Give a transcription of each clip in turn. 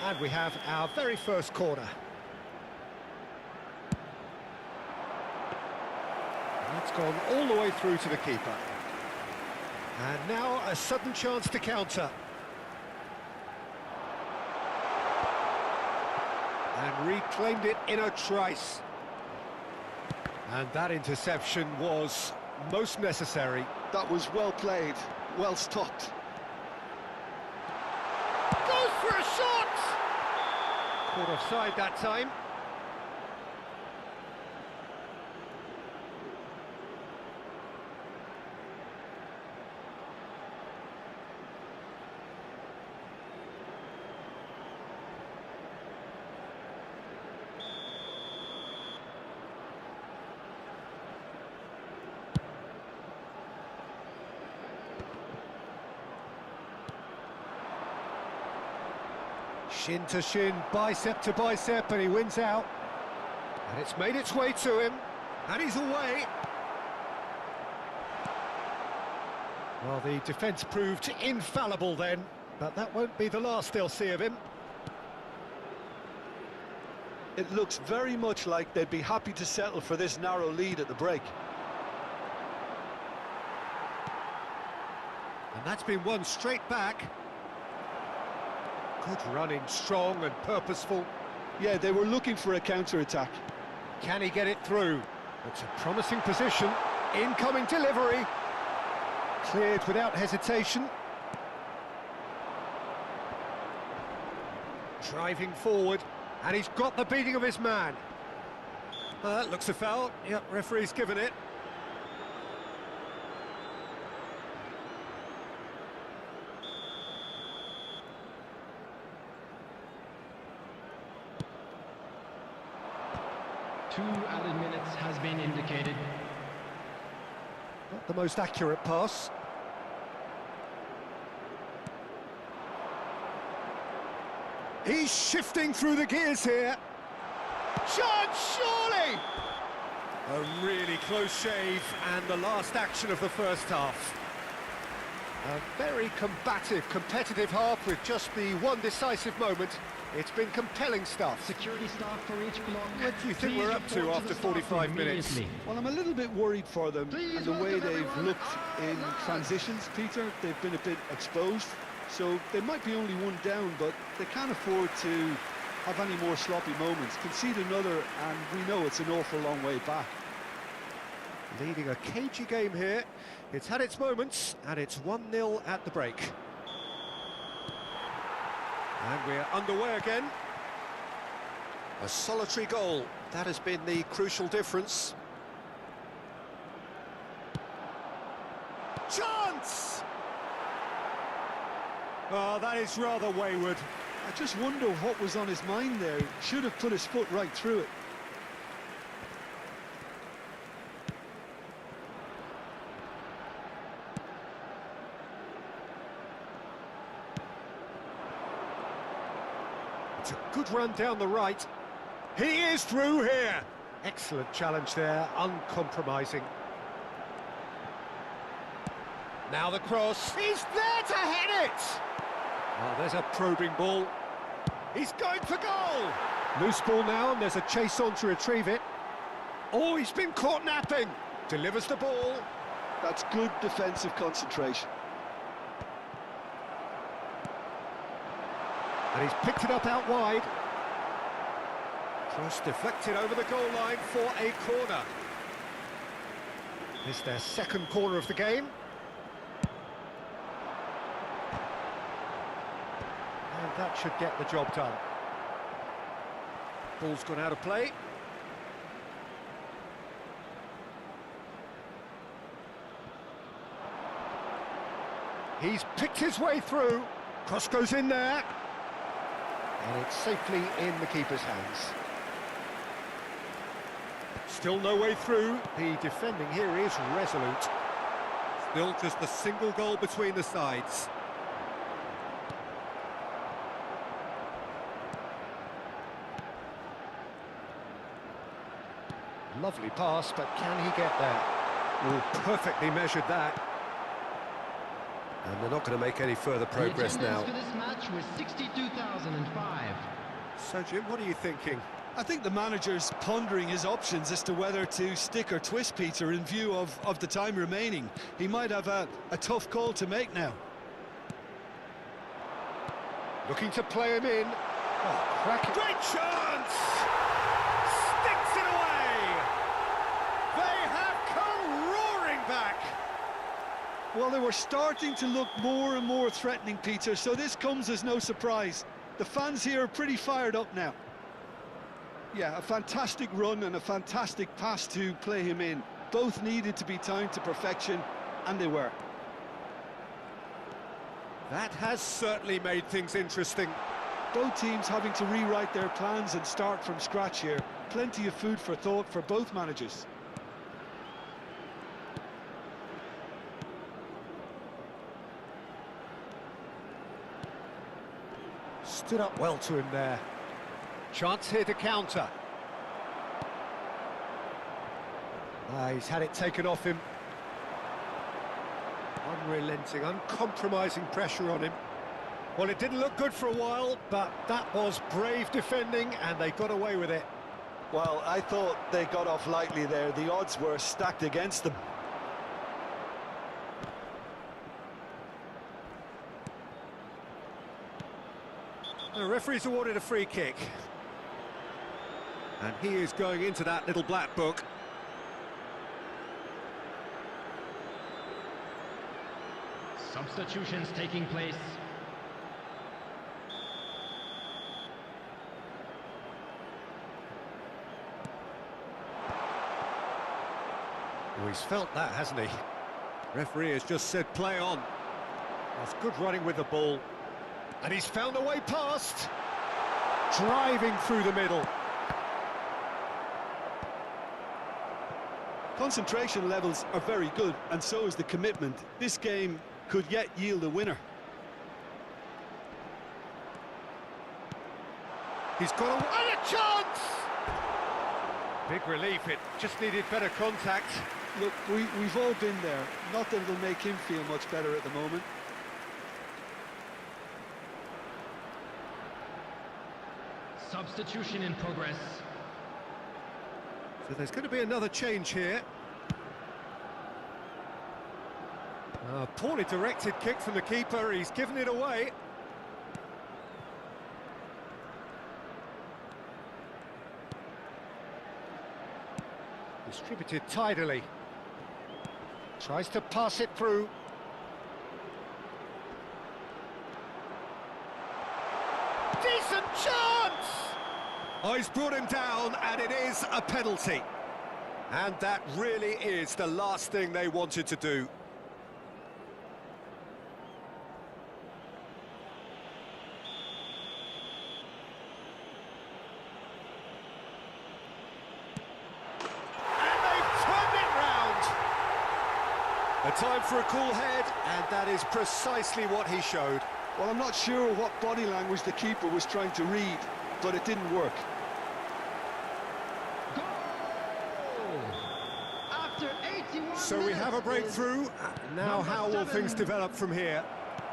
And we have our very first corner. That's gone all the way through to the keeper. And now a sudden chance to counter. And reclaimed it in a trice. And that interception was most necessary. That was well played, well stopped. Goes for a shot! Caught offside that time. Shin to shin, bicep to bicep, and he wins out. And it's made its way to him, and he's away. Well, the defence proved infallible then, but that won't be the last they'll see of him. It looks very much like they'd be happy to settle for this narrow lead at the break. And that's been won straight back. Good running, strong and purposeful. Yeah, they were looking for a counter-attack. Can he get it through? It's a promising position. Incoming delivery. Cleared without hesitation. Driving forward, and he's got the beating of his man. That looks a foul. Yep, referee's given it. Two added minutes has been indicated. Not the most accurate pass. He's shifting through the gears here. Chance, surely! A really close shave, and the last action of the first half. A very combative, competitive half with just the one decisive moment. It's been compelling stuff. Security staff for each block. What do you think we're up to after 45 minutes? Well, I'm a little bit worried for them and the way they've looked in transitions, Peter. They've been a bit exposed, so they might be only one down, but they can't afford to have any more sloppy moments. Concede another, and we know it's an awful long way back. Leading a cagey game here. It's had its moments, and it's 1-0 at the break. And we're underway again. A solitary goal. That has been the crucial difference. Chance! Oh, that is rather wayward. I just wonder what was on his mind there. He should have put his foot right through it. It's a good run down the right. He is through here. Excellent challenge there, uncompromising. Now the cross. He's there to hit it! Oh, there's a probing ball. He's going for goal! Loose ball now, and there's a chase on to retrieve it. Oh, he's been caught napping. Delivers the ball. That's good defensive concentration. And he's picked it up out wide. Cross deflected over the goal line for a corner. It's their second corner of the game. And that should get the job done. Ball's gone out of play. He's picked his way through. Cross goes in there. And it's safely in the keeper's hands. Still no way through. The defending here is resolute. Still just a single goal between the sides. Lovely pass, but can he get there? Oh, perfectly measured that. And they're not going to make any further progress now. The attendance for this match was 62,005. So, Jim, what are you thinking? I think the manager's pondering his options as to whether to stick or twist Peter in view of the time remaining. He might have a tough call to make now. Looking to play him in. Oh, cracking. Great chance! Sticks it away! They have come roaring back! Well, they were starting to look more and more threatening, Peter, so this comes as no surprise. The fans here are pretty fired up now. Yeah, a fantastic run and a fantastic pass to play him in. Both needed to be timed to perfection, and they were. That has certainly made things interesting. Both teams having to rewrite their plans and start from scratch here. Plenty of food for thought for both managers. Stood up well to him there. Chance here to counter. He's had it taken off him. Unrelenting, uncompromising pressure on him. Well, it didn't look good for a while, but that was brave defending, and they got away with it. Well, I thought they got off lightly there. The odds were stacked against them. The referee's awarded a free kick. And he is going into that little black book. Substitutions taking place. Oh, he's felt that, hasn't he? Referee has just said play on. That's good running with the ball. And he's found a way past. Driving through the middle. Concentration levels are very good, and so is the commitment. This game could yet yield a winner. He's got a chance! Big relief, it just needed better contact. Look, we've all been there. Not that it'll make him feel much better at the moment. Substitution in progress. So there's going to be another change here. A poorly directed kick from the keeper, he's given it away. Distributed tidily. Tries to pass it through. Decent chance! Oh, he's brought him down, and it is a penalty. And that really is the last thing they wanted to do. A time for a cool head, and that is precisely what he showed. Well, I'm not sure what body language the keeper was trying to read, but it didn't work. Goal! After 81 So we have a breakthrough. Now how will 7. things develop from here?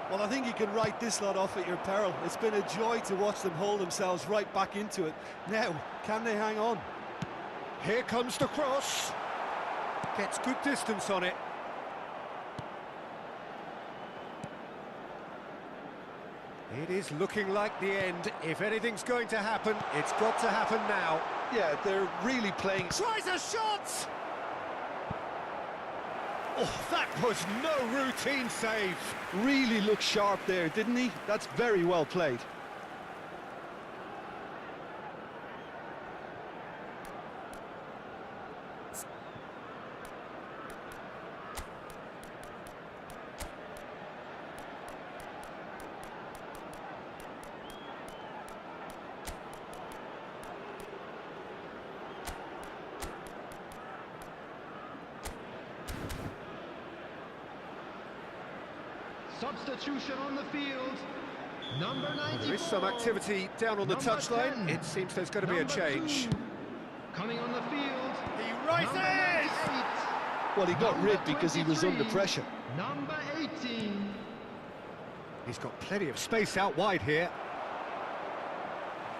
Well, I think you can write this lot off at your peril. It's been a joy to watch them hold themselves right back into it. Now, can they hang on? Here comes the cross. Gets good distance on it. It is looking like the end. If anything's going to happen, it's got to happen now. Yeah, they're really playing. Tries a shot! Oh, that was no routine save. Really looked sharp there, didn't he? That's very well played. Substitution on the field. Number 94. There is some activity down on the Number touchline. 10. It seems there's going to be a Number change. 2. Coming on the field. He Number 98. Well, he got Number rid because he was under 23. pressure. Number 18. He's got plenty of space out wide here.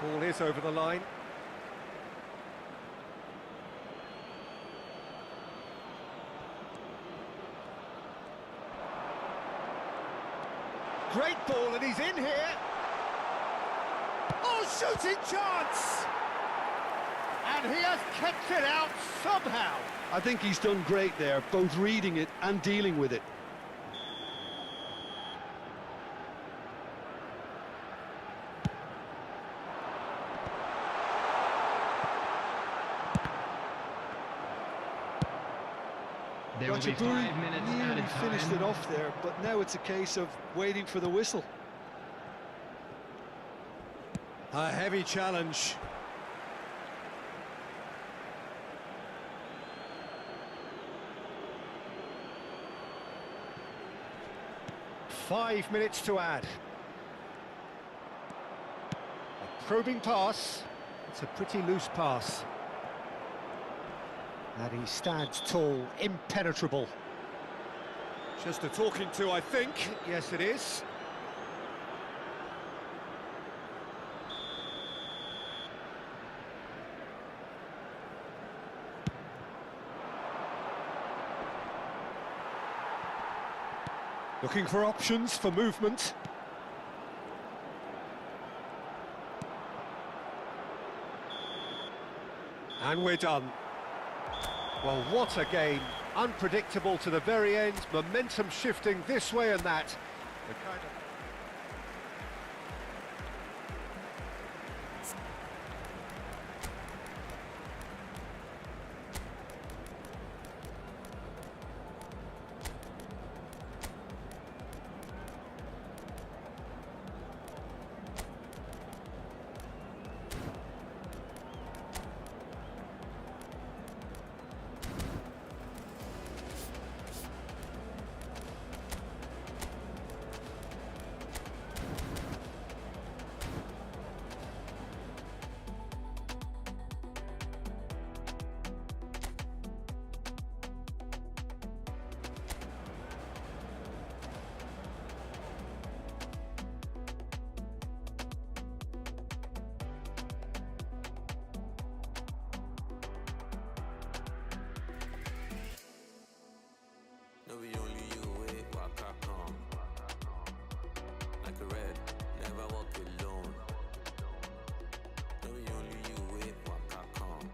Ball is over the line. Great ball, and he's in here. Oh, shooting chance! And he has kept it out somehow. I think he's done great there, both reading it and dealing with it. There will be 5 minutes nearly added finished time. it off there, but now it's a case of waiting for the whistle. A heavy challenge. Five minutes to add. A probing pass. It's a pretty loose pass. And he stands tall, impenetrable. Just a talking to, I think. Yes, it is. Looking for options for movement. And we're done. Well, what a game. Unpredictable to the very end, momentum shifting this way and that. The kind of... No, we only you wait, YAKUKAMI. Like a red, never walk alone. No, we only you wait, YAKUKAMI.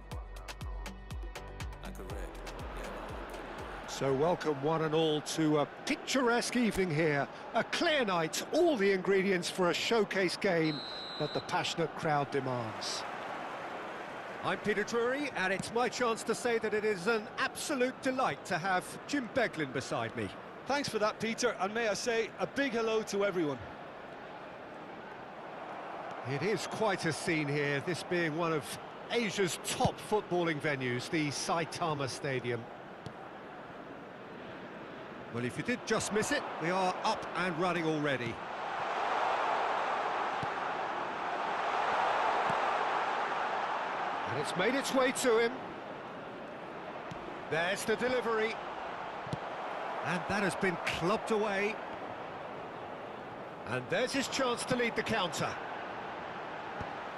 Like a red, never walk alone. So welcome one and all to a picturesque evening here. A clear night, all the ingredients for a showcase game that the passionate crowd demands. I'm Peter Drury, and it's my chance to say that it is an absolute delight to have Jim Beglin beside me. Thanks for that, Peter, and may I say a big hello to everyone. It is quite a scene here, this being one of Asia's top footballing venues, the Saitama Stadium. Well, if you did just miss it, we are up and running already. And it's made its way to him. There's the delivery. And that has been clubbed away. And there's his chance to lead the counter.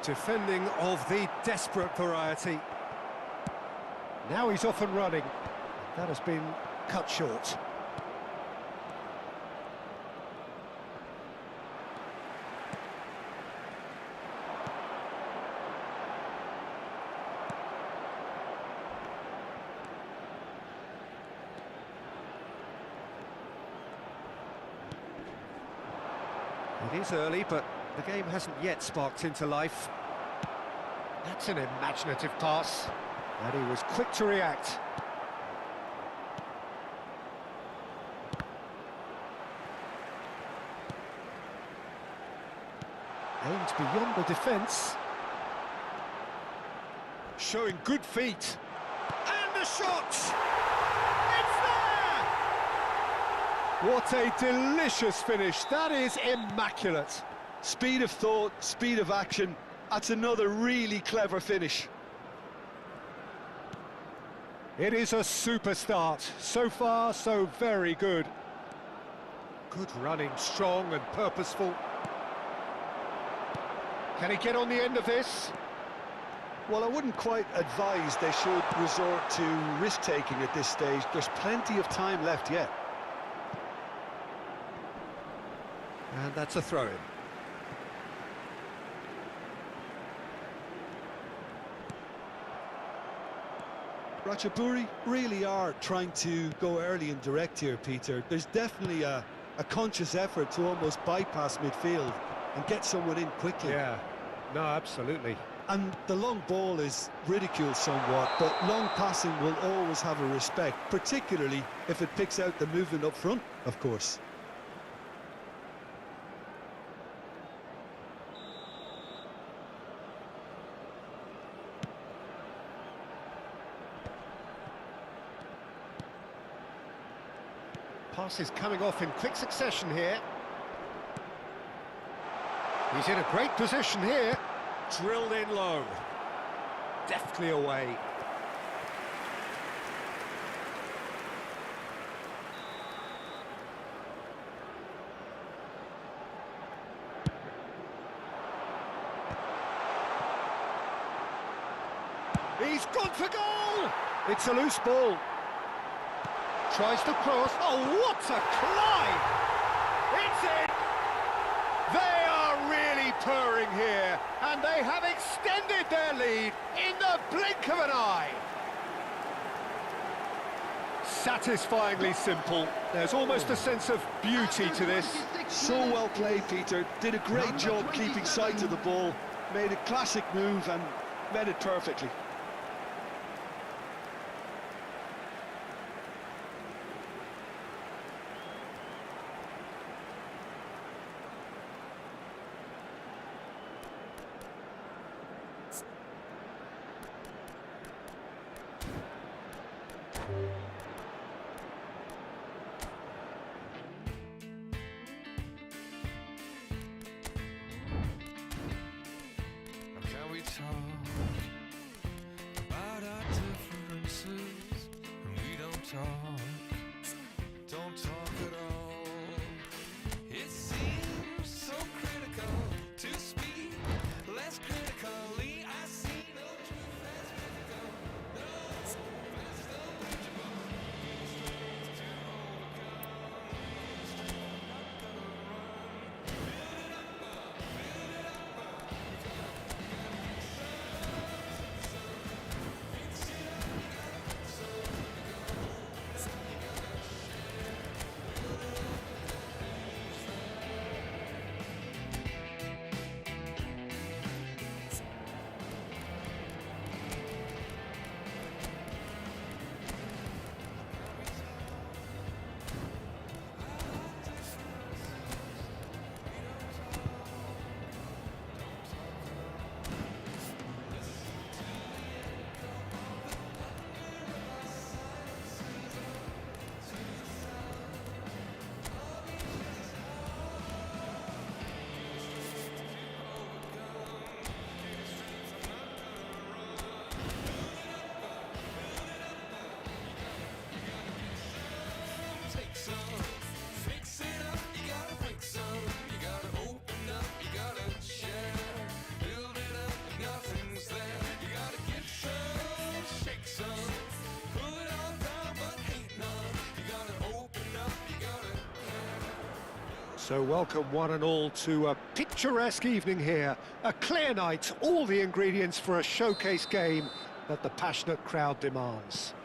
Defending of the desperate variety. Now he's off and running. That has been cut short. It is early, but the game hasn't yet sparked into life. That's an imaginative pass, and he was quick to react. Aimed beyond the defence. Showing good feet. And the shot! It's there! What a delicious finish. That is immaculate. Speed of thought, speed of action. That's another really clever finish. It is a super start. So far, so very good. Good running, strong and purposeful. Can he get on the end of this? Well, I wouldn't quite advise they should resort to risk-taking at this stage. There's plenty of time left yet. And that's a throw-in. RATCHABURI really are trying to go early and direct here, Peter. There's definitely a conscious effort to almost bypass midfield and get someone in quickly. Yeah, no, absolutely. And the long ball is ridiculed somewhat, but long passing will always have a respect, particularly if it picks out the movement up front, of course. Pass is coming off in quick succession here. He's in a great position here. Drilled in low. Deftly away. He's gone for goal! It's a loose ball. Tries to cross. Oh, what a climb! It's in! They are really purring here, and they have extended their lead in the blink of an eye. Satisfyingly simple. There's almost a sense of beauty to this. So well played, Peter. Did a great job keeping sight of the ball. Made a classic move and met it perfectly. Can we talk about our differences? And we don't talk at all. It seems so critical to speak less critically. I see no truth as mythical. No, that's unreachable. To overcome, not gonna run. Build it up, build it up. Take some, fix it up, you gotta break some, you gotta open up, you gotta share, build it up, nothing's there, you gotta give some, shake some, put on down but hate none, you gotta open up, you gotta care. So welcome one and all to a picturesque evening here. A clear night, all the ingredients for a showcase game that the passionate crowd demands.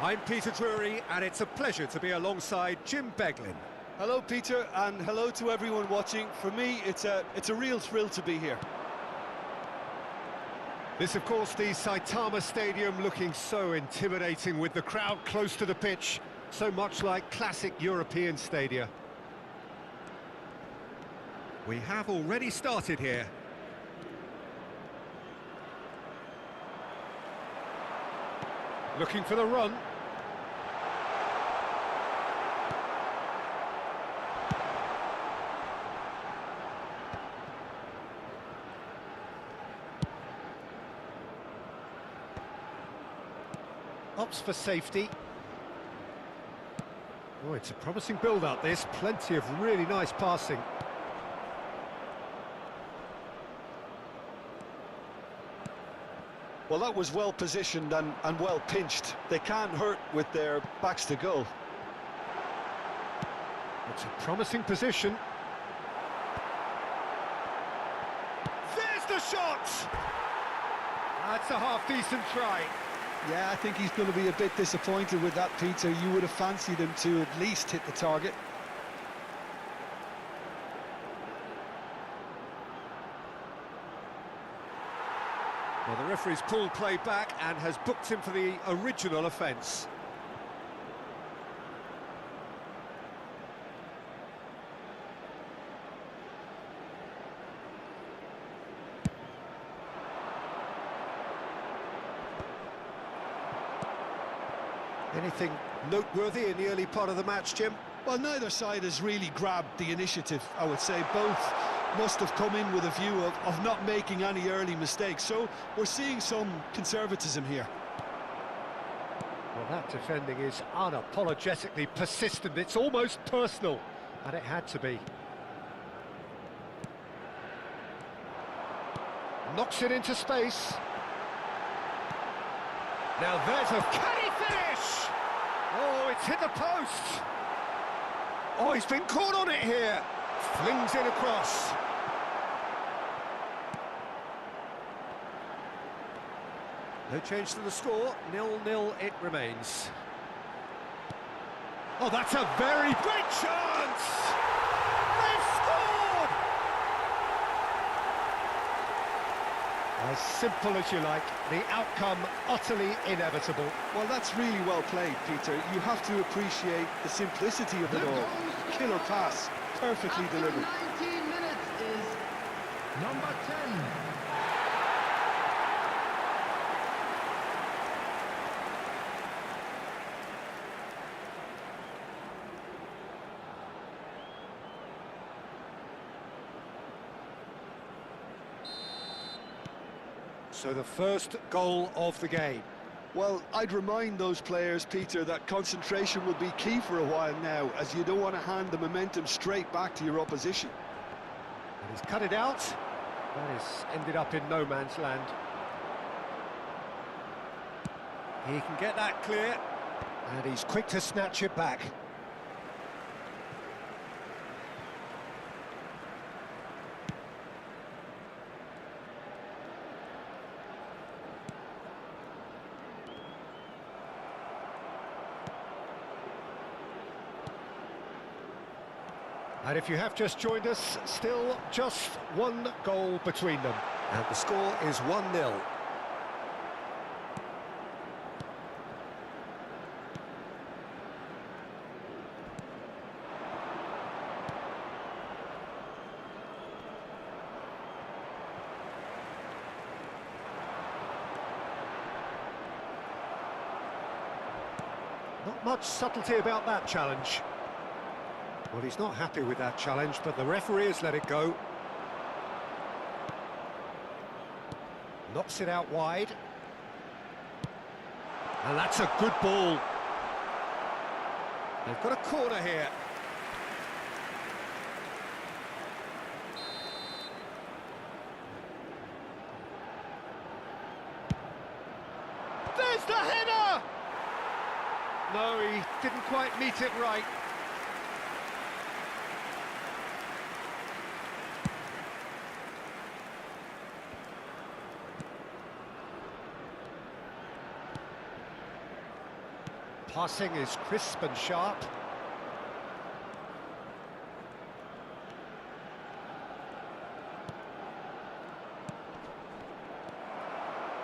I'm Peter Drury, and it's a pleasure to be alongside Jim Beglin. Hello, Peter, and hello to everyone watching. For me, it's a real thrill to be here. This, of course, the Saitama Stadium looking so intimidating with the crowd close to the pitch, so much like classic European stadia. We have already started here. Looking for the run. Opts for safety. Oh, it's a promising build-up, this. Plenty of really nice passing. Well, that was well positioned and well pinched. They can't hurt with their backs to goal. It's a promising position. There's the shot! That's a half-decent try. Yeah, I think he's going to be a bit disappointed with that, Peter. You would have fancied him to at least hit the target. Well, the referee's pulled play back and has booked him for the original offence. Anything noteworthy in the early part of the match, Jim? Well, neither side has really grabbed the initiative, I would say. Both must have come in with a view of not making any early mistakes. So we're seeing some conservatism here. Well, that defending is unapologetically persistent. It's almost personal, and it had to be. Knocks it into space. Now there's a... Can he finish? Oh, it's hit the post. Oh, he's been caught on it here. Flings it across. No change to the score. 0-0 it remains. Oh, that's a very great chance! They've scored! As simple as you like, the outcome utterly inevitable. Well, that's really well played, Peter. You have to appreciate the simplicity of it all. Killer pass, perfectly After delivered. 19 minutes is number 10. So the first goal of the game. Well, I'd remind those players, Peter, that concentration will be key for a while now, as you don't want to hand the momentum straight back to your opposition. And he's cut it out. That is ended up in no man's land. He can get that clear, and he's quick to snatch it back. And if you have just joined us, still just one goal between them. And the score is 1-0. Not much subtlety about that challenge. Well, he's not happy with that challenge, but the referee has let it go. Knocks it out wide. And that's a good ball. They've got a corner here. There's the header! No, he didn't quite meet it right. Passing is crisp and sharp.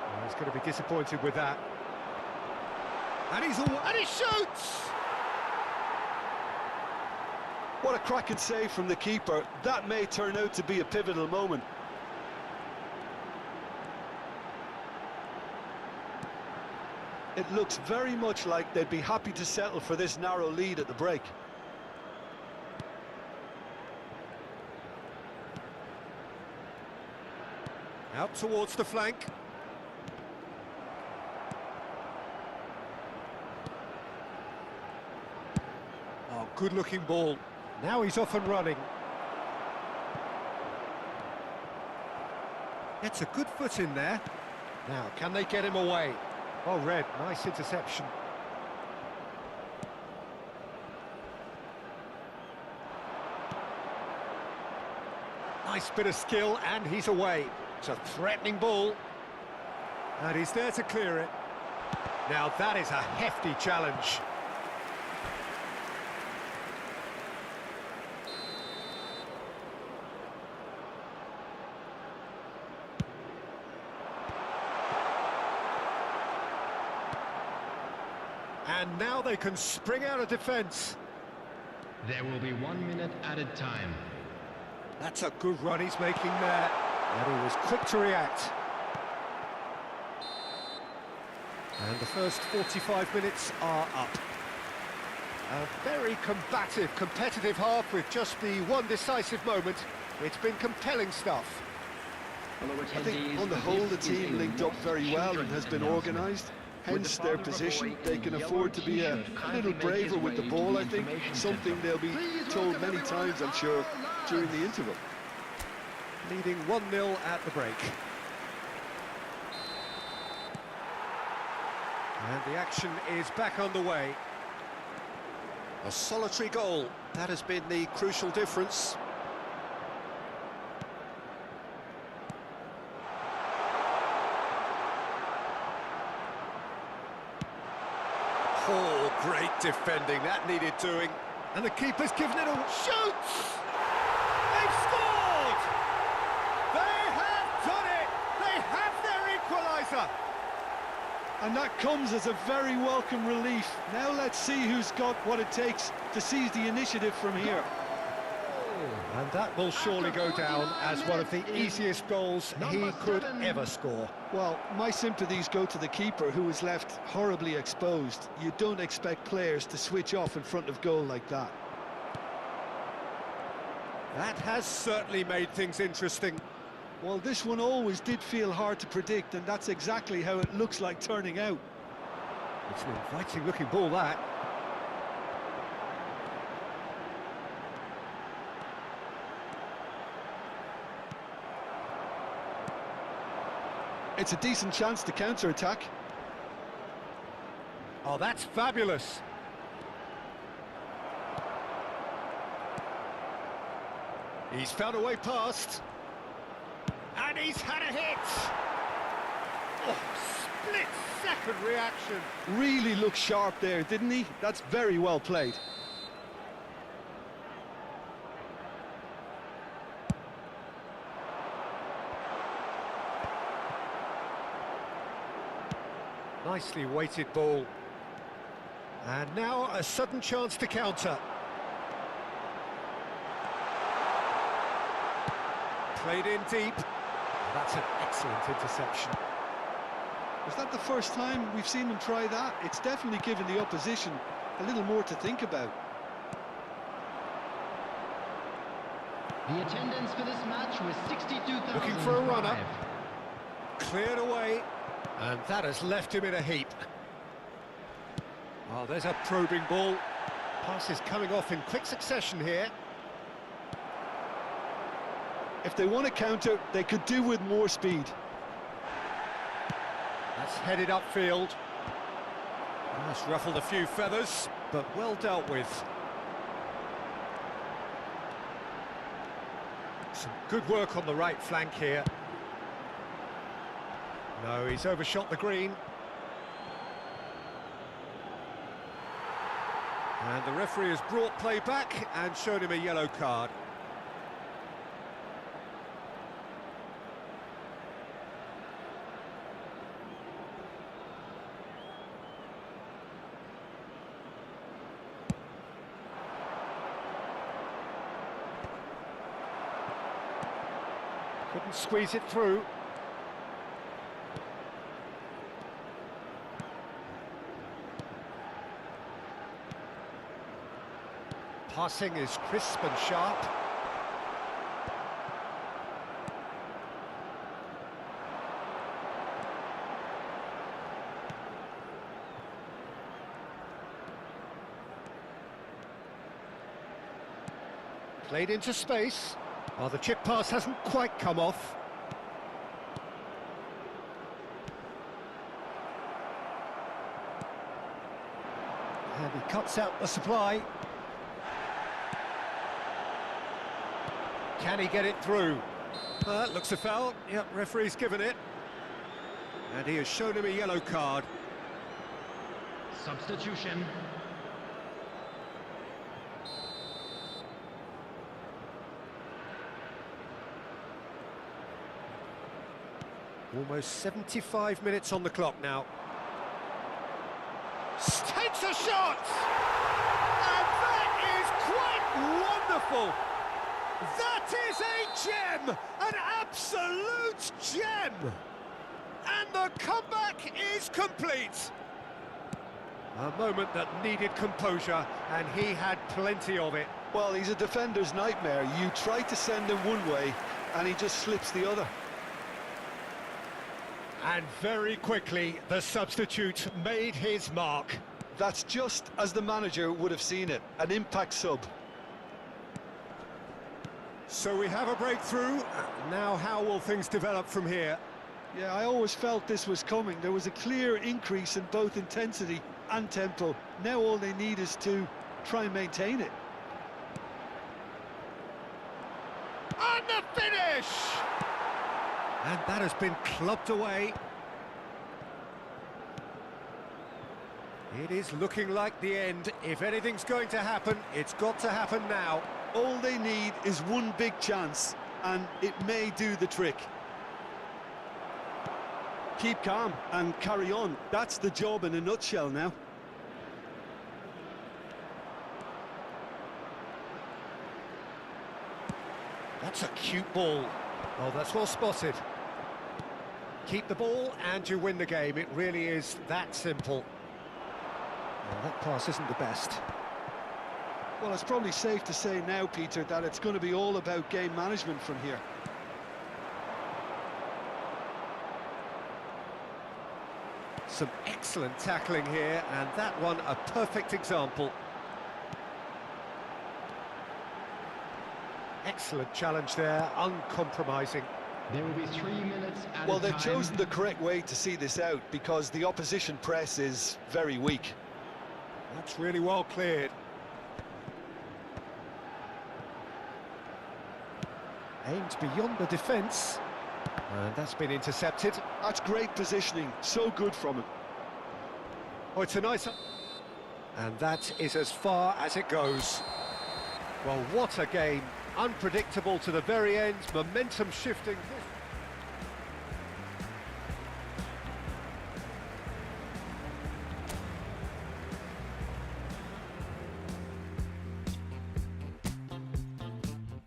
Well, he's going to be disappointed with that. And he shoots! What a cracking save from the keeper. That may turn out to be a pivotal moment. It looks very much like they'd be happy to settle for this narrow lead at the break. Out towards the flank. Oh, good-looking ball. Now he's off and running. Gets a good foot in there. Now, can they get him away? Oh, Red, nice interception. Nice bit of skill, and he's away. It's a threatening ball. And he's there to clear it. Now, that is a hefty challenge. And now they can spring out of defence. There will be 1 minute added time. That's a good run he's making there. And he was quick to react. And the first 45 minutes are up. A very combative, competitive half with just the one decisive moment. It's been compelling stuff. I think on the whole the team linked up very well and has been organised. Hence their position. They can afford to be a little braver with the ball, I think. Something they'll be told many times, I'm sure, during the interval. Leading 1-0 at the break. And the action is back underway. A solitary goal. That has been the crucial difference. Oh, great defending. That needed doing. And the keeper's given it a... Shoots! They've scored! They have done it! They have their equaliser! And that comes as a very welcome relief. Now let's see who's got what it takes to seize the initiative from here. And that will surely go down as one of the easiest goals he could ever score. Well, my sympathies go to the keeper, who was left horribly exposed. You don't expect players to switch off in front of goal like that. That has certainly made things interesting. Well, this one always did feel hard to predict, and that's exactly how it looks like turning out. It's an inviting-looking ball, that. It's a decent chance to counter-attack. Oh, that's fabulous. He's found a way past. And he's had a hit. Oh, split-second reaction. Really looked sharp there, didn't he? That's very well played. Nicely weighted ball. And now a sudden chance to counter. Played in deep. That's an excellent interception. Was that the first time we've seen them try that? It's definitely given the opposition a little more to think about. The attendance for this match was 62,000. Looking for a runner. Cleared away. And that has left him in a heap. Oh, there's a probing ball. Passes coming off in quick succession here. If they want to counter, they could do with more speed. That's headed upfield. That's ruffled a few feathers, but well dealt with. Some good work on the right flank here. No, he's overshot the green. And the referee has brought play back and shown him a yellow card. Couldn't squeeze it through. Passing is crisp and sharp. Played into space. Oh, the chip pass hasn't quite come off. And he cuts out the supply. Can he get it through? Looks a foul. Yep, referee's given it. And he has shown him a yellow card. Substitution. Almost 75 minutes on the clock now. Takes a shot! And that is quite wonderful! That is a gem! An absolute gem! And the comeback is complete! A moment that needed composure, and he had plenty of it. Well, he's a defender's nightmare. You try to send him one way, and he just slips the other. And very quickly, the substitute made his mark. That's just as the manager would have seen it, an impact sub. So we have a breakthrough. Now how will things develop from here? Yeah, I always felt this was coming. There was a clear increase in both intensity and tempo. Now all they need is to try and maintain it. And the finish! And that has been clubbed away. It is looking like the end. If anything's going to happen, it's got to happen now. All they need is one big chance, and it may do the trick. Keep calm and carry on. That's the job in a nutshell now. That's a cute ball. Oh, that's well spotted. Keep the ball and you win the game. It really is that simple. Well, that pass isn't the best. Well, it's probably safe to say now, Peter, that it's going to be all about game management from here. Some excellent tackling here, and that one a perfect example. Excellent challenge there, uncompromising. There will be 3 minutes at Well, a they've time. chosen the correct way to see this out because the opposition press is very weak. That's really well cleared. Aimed beyond the defence. And that's been intercepted. That's great positioning, so good from him. Oh, it's a nice... And that is as far as it goes. Well, what a game. Unpredictable to the very end, momentum shifting.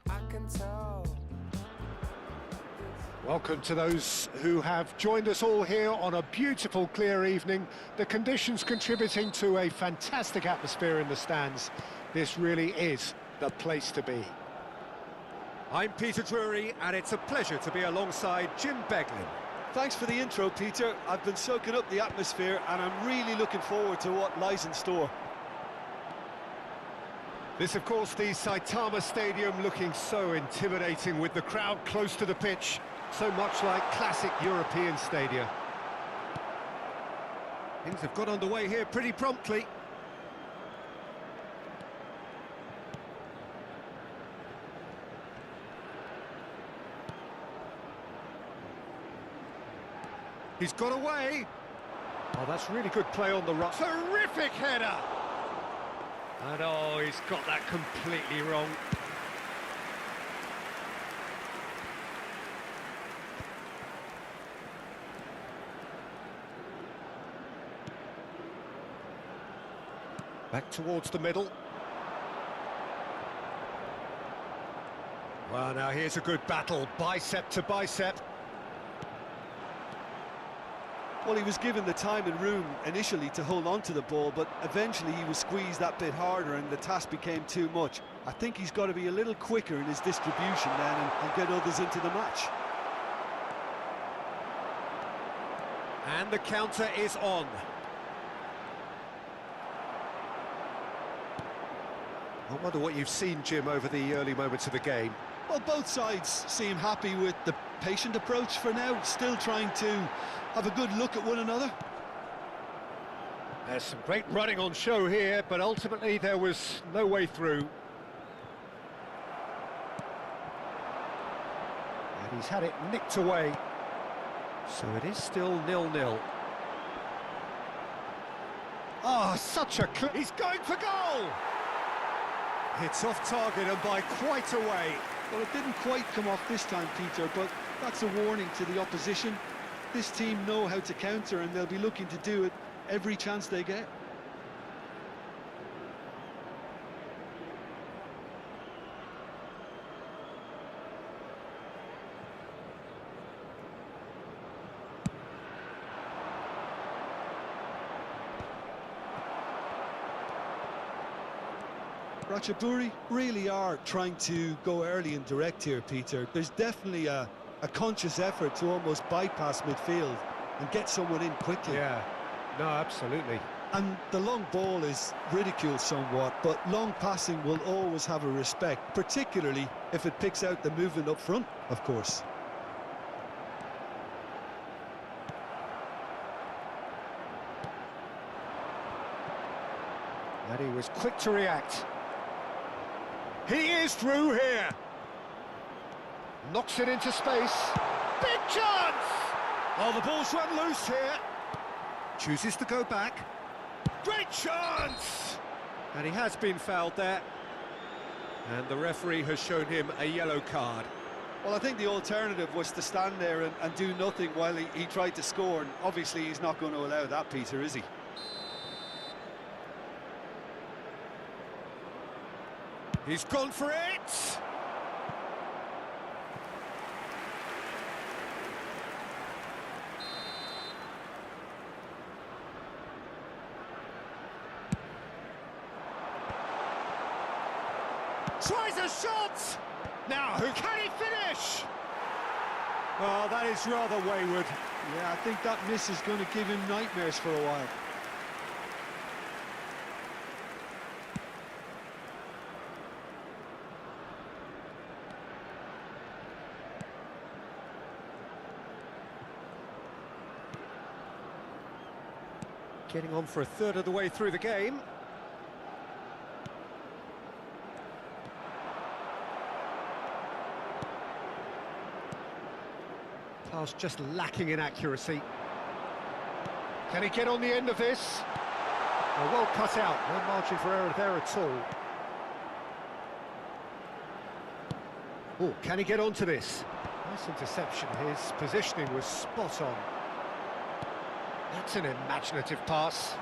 I can tell. Welcome to those who have joined us all here on a beautiful, clear evening. The conditions contributing to a fantastic atmosphere in the stands. This really is the place to be. I'm Peter Drury, and it's a pleasure to be alongside Jim Beglin. Thanks for the intro, Peter. I've been soaking up the atmosphere and I'm really looking forward to what lies in store. This, of course, the Saitama Stadium looking so intimidating with the crowd close to the pitch. So much like classic European stadia. Things have got underway here pretty promptly. He's got away. Oh, that's really good play on the right. Terrific header! And oh, he's got that completely wrong. Back towards the middle. Well, now here's a good battle, bicep to bicep. Well, he was given the time and room initially to hold on to the ball, but eventually he was squeezed that bit harder and the task became too much. I think he's got to be a little quicker in his distribution then and get others into the match. And the counter is on. I wonder what you've seen, Jim, over the early moments of the game. Well, both sides seem happy with the patient approach for now, still trying to have a good look at one another. There's some great running on show here, but ultimately there was no way through. And he's had it nicked away. So it is still 0-0. Oh, such a... He's going for goal! It's off target and by quite a way. Well, it didn't quite come off this time, Peter, but that's a warning to the opposition. This team know how to counter, and they'll be looking to do it every chance they get. Ratchaburi really are trying to go early and direct here, Peter. There's definitely a conscious effort to almost bypass midfield and get someone in quickly. Yeah, no, absolutely. And the long ball is ridiculed somewhat, but long passing will always have a respect, particularly if it picks out the movement up front, of course. And he was quick to react. He is through here. Knocks it into space. Big chance! Oh, the ball's run loose here. Chooses to go back. Great chance! And he has been fouled there. And the referee has shown him a yellow card. Well, I think the alternative was to stand there and do nothing while he tried to score, and obviously he's not going to allow that, Peter, is he? He's gone for it! Tries a shot! Now, who can he finish? Well, that is rather wayward. Yeah, I think that miss is going to give him nightmares for a while. Getting on for a third of the way through the game. Pass just lacking in accuracy. Can he get on the end of this? Well cut out, no margin for error there at all. Oh, can he get onto this? Nice interception, his positioning was spot on. That's an imaginative pass.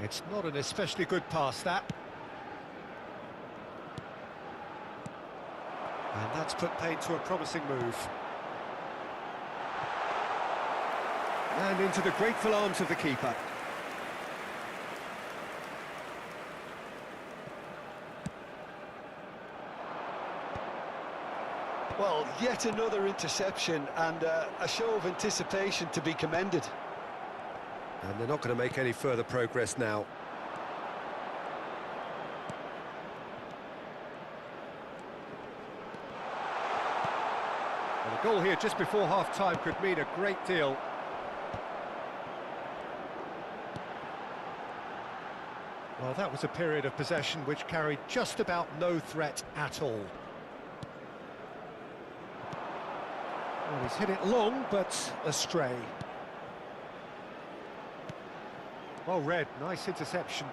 It's not an especially good pass, that. And that's put paid to a promising move. And into the grateful arms of the keeper. Well, yet another interception and a show of anticipation to be commended. And they're not going to make any further progress now. And a goal here just before half-time could mean a great deal. Well, that was a period of possession which carried just about no threat at all. Well, he's hit it long, but astray. Well read, nice interception.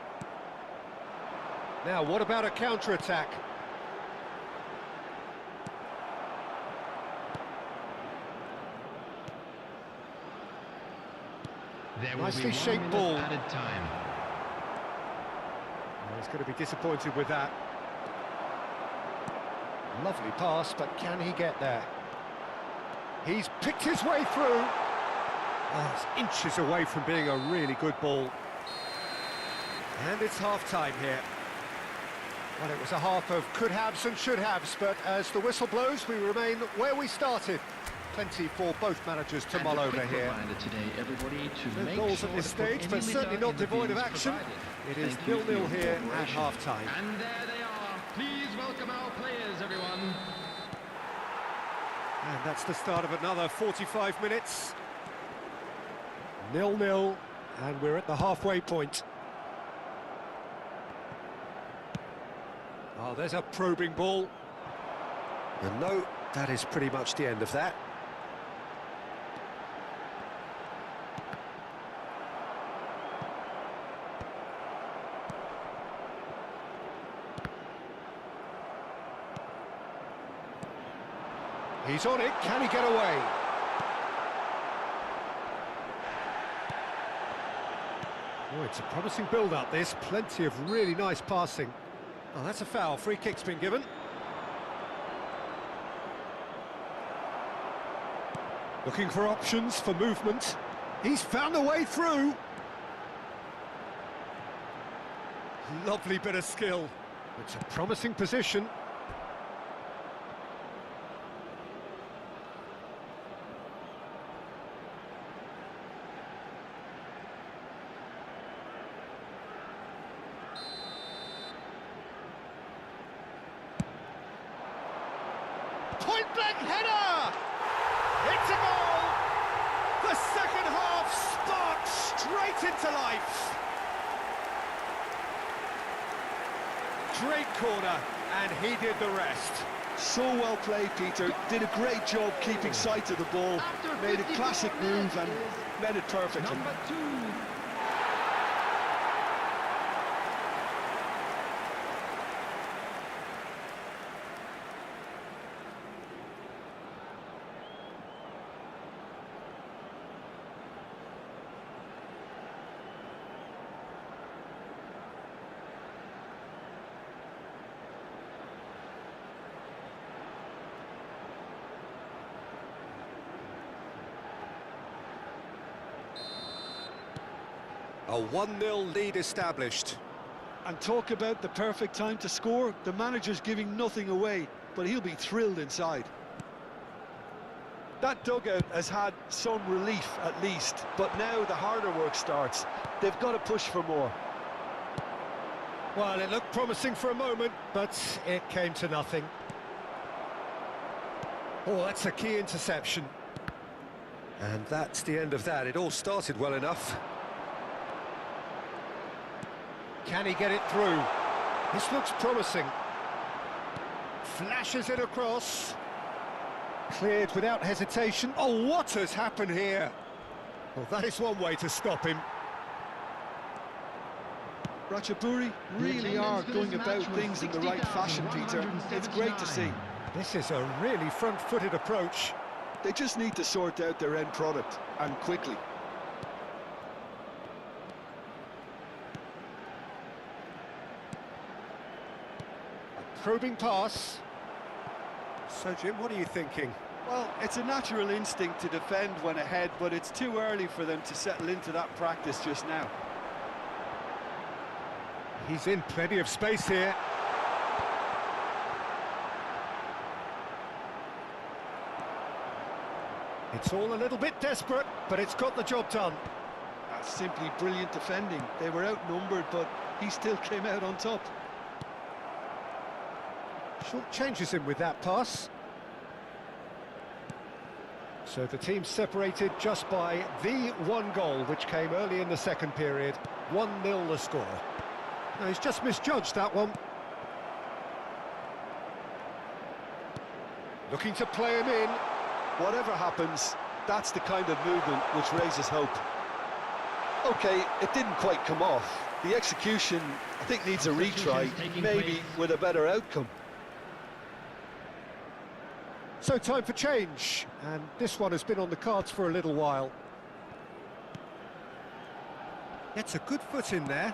Now, what about a counter-attack? There will Nicely be 1 shaped minute ball. added time. Well, he's going to be disappointed with that. Lovely pass, but can he get there? He's picked his way through. Oh, it's inches away from being a really good ball. And it's half-time here. Well, it was a half of could-haves and should-haves, but as the whistle blows, we remain where we started. Plenty for both managers to mull over here. Today, everybody, to No make goals sure at this that stage, any but certainly litter not in the devoid field of is action. provided. It is Thank you for 0-0 your here at cooperation. half-time. And there they are. Please welcome our players, everyone. And that's the start of another 45 minutes. 0-0, and we're at the halfway point. Oh, there's a probing ball. And no, that is pretty much the end of that. He's on it, can he get away? Oh, it's a promising build-up, this. Plenty of really nice passing. Oh, that's a foul. Free kick's been given. Looking for options for movement. He's found a way through. Lovely bit of skill. It's a promising position. Point-blank header! It's a goal! The second half sparked straight into life. Great corner, and he did the rest. So well played, Peter. Did a great job keeping sight of the ball. Made a classic move and met it perfectly. Number 2. A 1-0 lead established. And talk about the perfect time to score. The manager's giving nothing away, but he'll be thrilled inside. That dugout has had some relief at least, but now the harder work starts. They've got to push for more. Well, it looked promising for a moment, but it came to nothing. Oh, that's a key interception. And that's the end of that. It all started well enough. Can he get it through? This looks promising. Flashes it across. Cleared without hesitation. Oh, what has happened here? Well, that is one way to stop him. Ratchaburi really are going about things in the right fashion, Peter. It's great to see. This is a really front-footed approach. They just need to sort out their end product, and quickly. Probing pass. So, Jim, what are you thinking? Well, it's a natural instinct to defend when ahead, but it's too early for them to settle into that practice just now. He's in plenty of space here. It's all a little bit desperate, but it's got the job done. That's simply brilliant defending. They were outnumbered, but he still came out on top. Short changes him with that pass. So the team separated just by the one goal, which came early in the second period. 1-0 the score. Now, he's just misjudged that one. Looking to play him in. Whatever happens, that's the kind of movement which raises hope. Okay, it didn't quite come off. The execution, I think, needs a retry, maybe with a better outcome. So time for change, and this one has been on the cards for a little while. Gets a good foot in there.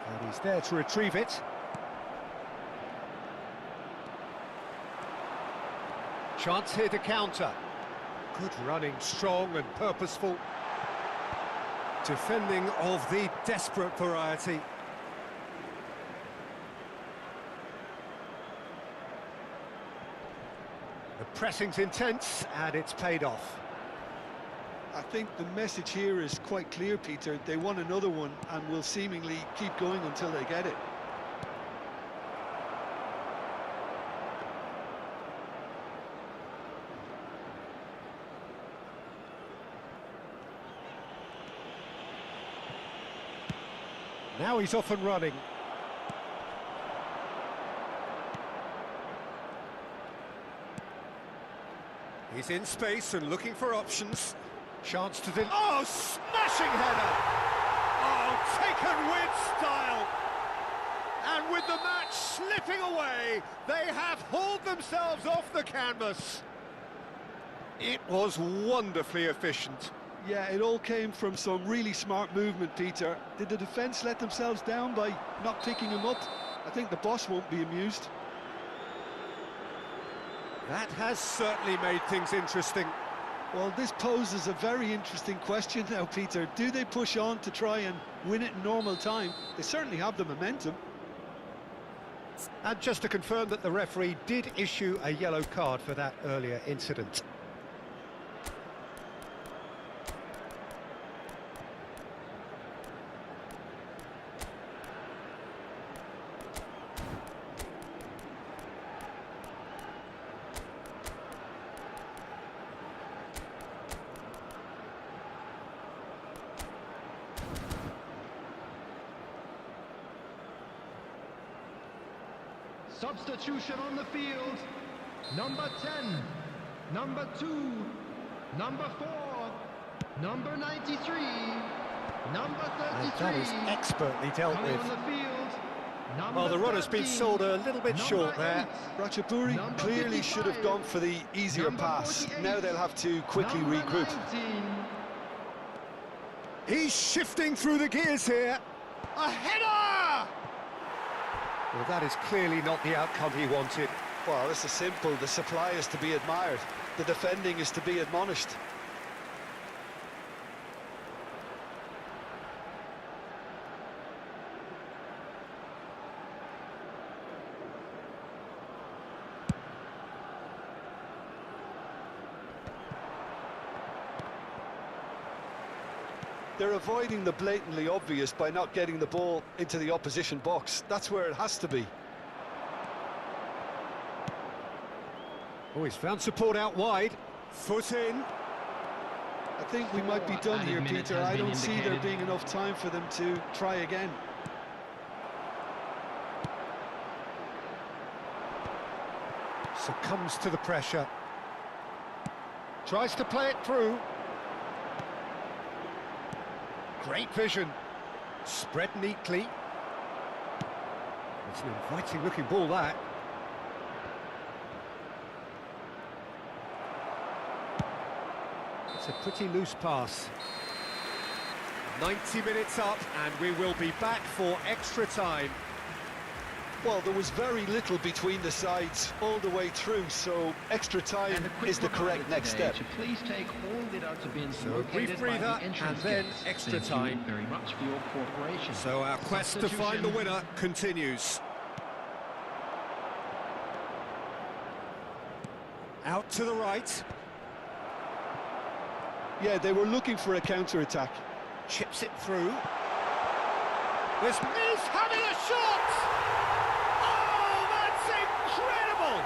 And he's there to retrieve it. Chance here to counter. Good running, strong and purposeful. Defending of the desperate variety. The pressing's intense, and it's paid off. I think the message here is quite clear, Peter. They want another one and will seemingly keep going until they get it. Now he's off and running. He's in space and looking for options. Chance to oh, smashing header! Oh, taken with style! And with the match slipping away, they have hauled themselves off the canvas. It was wonderfully efficient. Yeah, it all came from some really smart movement, Peter. Did the defence let themselves down by not picking him up? I think the boss won't be amused. That has certainly made things interesting. Well, this poses a very interesting question now, Peter. Do they push on to try and win it in normal time? They certainly have the momentum. And just to confirm that the referee did issue a yellow card for that earlier incident. Substitution on the field. Number 10, number 2, number 4, number 93, number 33. And that is expertly dealt Coming with. on the field, Well, the runner's been 13, sold a little bit short number there. 8, Ratchaburi Number clearly should have 55, gone for the easier number pass. 48, Now they'll have to quickly number regroup. 19. He's shifting through the gears here. A header! Well, that is clearly not the outcome he wanted. Well, this is simple. The supply is to be admired. The defending is to be admonished. They're avoiding the blatantly obvious by not getting the ball into the opposition box. That's where it has to be. Oh, he's found support out wide. Foot in. I think we might be done here, Peter. I don't see there being enough time for them to try again. Succumbs to the pressure. Tries to play it through. Great vision. Spread neatly. It's an inviting looking ball, that. It's a pretty loose pass. 90 minutes up and we will be back for extra time. Well, there was very little between the sides all the way through, so extra time is the correct next step. To please take all without bins So a brief breather and then extra time. Very much for your cooperation. So our quest to find the winner continues. Out to the right. Yeah, they were looking for a counter-attack. Chips it through. There's Miz having a shot! Oh, that's incredible!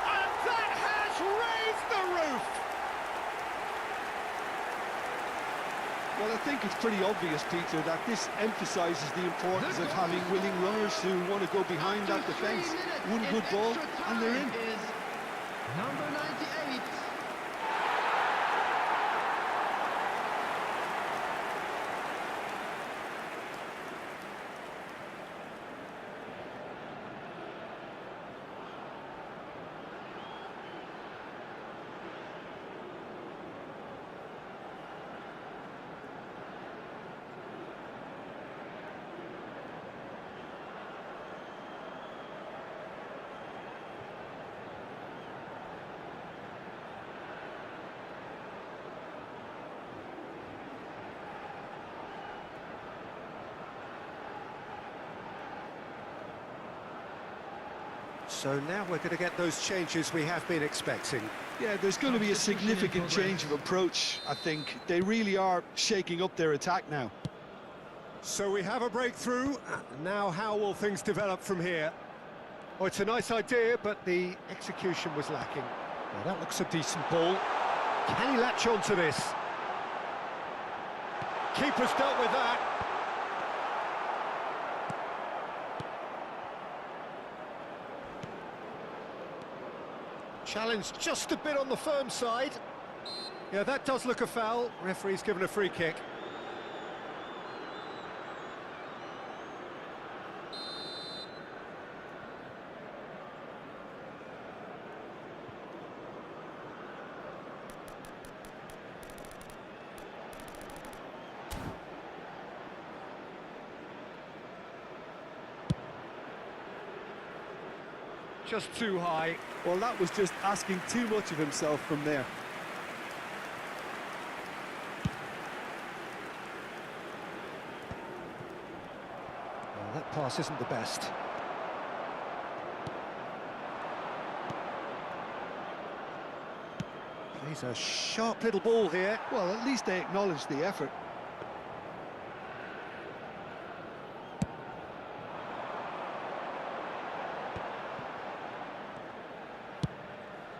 And that has raised the roof! Well, I think it's pretty obvious, Peter, that this emphasises the importance of having willing runners who want to go behind that defence. One good ball, and they're in. Number 98. So now we're going to get those changes we have been expecting. Yeah, there's going to be a significant change of approach, I think. They really are shaking up their attack now. So we have a breakthrough. Now how will things develop from here? Oh, it's a nice idea, but the execution was lacking. Well, that looks a decent ball. Can he latch on to this? Keeper's dealt with that. Challenged just a bit on the firm side. Yeah, that does look a foul. Referee's given a free kick. Just too high. Well, that was just asking too much of himself from there. Well, that pass isn't the best. Plays a sharp little ball here. Well, at least they acknowledged the effort.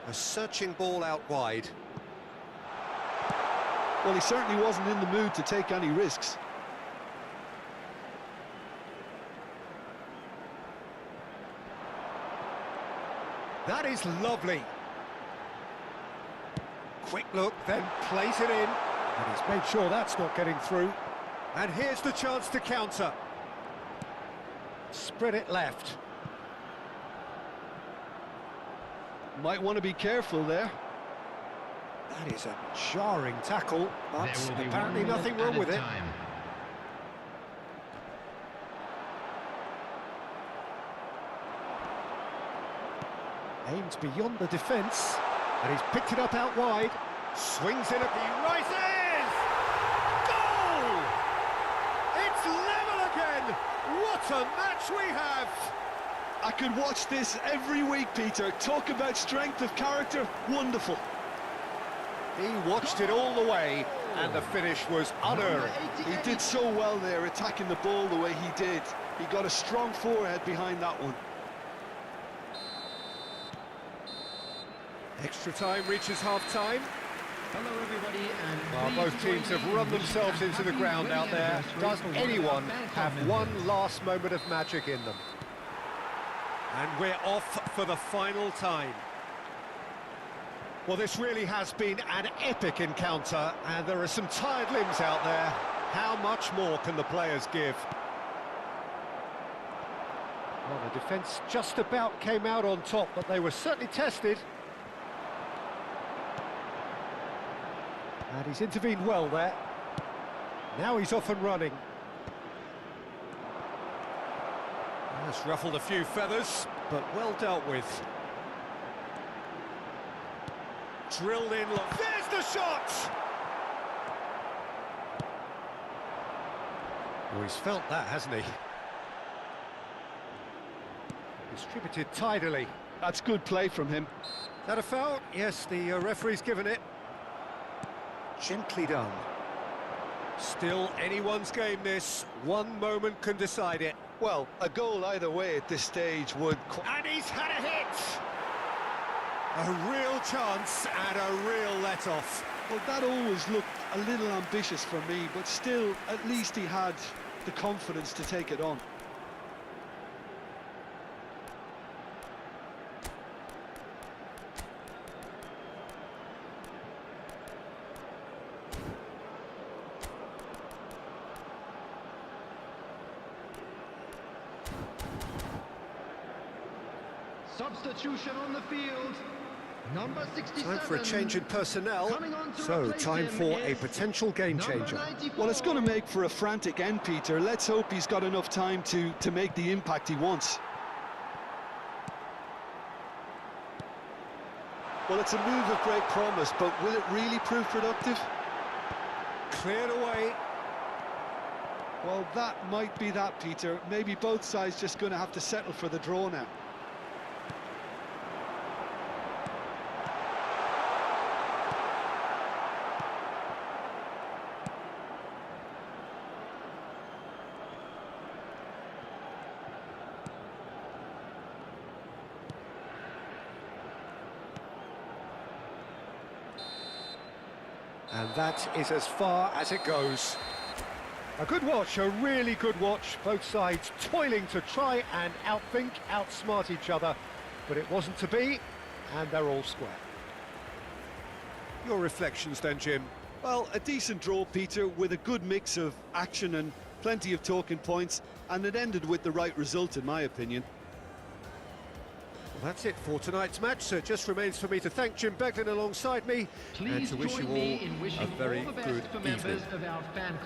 A searching ball out wide. Well, he certainly wasn't in the mood to take any risks. That is lovely. Quick look, then plays it in. And he's made sure that's not getting through. And here's the chance to counter. Spread it left. Might want to be careful there. That is a jarring tackle, but There will be apparently 1 minute nothing wrong added with it. time. Aims beyond the defence, and he's picked it up out wide. Swings it up, he rises! Goal! It's level again! What a match we have! I could watch this every week, Peter. Talk about strength of character. Wonderful. He watched it all the way, and the finish was unearned. He did so well there, attacking the ball the way he did. He got a strong forehead behind that one. Extra time reaches half-time. Hello, everybody, and Well, both teams have run themselves into the ground out there. Does anyone have one last moment of magic in them? And we're off for the final time. Well, this really has been an epic encounter, and there are some tired limbs out there. How much more can the players give? Well, the defence just about came out on top, but they were certainly tested. And he's intervened well there. Now he's off and running. That's ruffled a few feathers, but well dealt with. Drilled in. There's the shot! Oh, he's felt that, hasn't he? Distributed tidily. That's good play from him. Is that a foul? Yes, the referee's given it. Gently done. Still anyone's game, this. One moment can decide it. Well, a goal either way at this stage would... And he's had a hit! A real chance and a real let-off. Well, that always looked a little ambitious for me, but still, at least he had the confidence to take it on. Substitution on the field. Number 67. Time for a change in personnel. Coming on to So, replace time him for a is potential game number changer. 94. Well, it's going to make for a frantic end, Peter. Let's hope he's got enough time to make the impact he wants. Well, it's a move of great promise, but will it really prove productive? Cleared away. Well, that might be that, Peter. Maybe both sides just going to have to settle for the draw now. And that is as far as it goes. A good watch, a really good watch. Both sides toiling to try and outsmart each other. But it wasn't to be. and they're all square. Your reflections then, Jim? Well, a decent draw, Peter, with a good mix of action and plenty of talking points, and it ended with the right result, in my opinion. Well, that's it for tonight's match, so it just remains for me to thank Jim Beglin alongside me and Please to wish you join me all in a wishing very all the best good for members evening. of our fan club.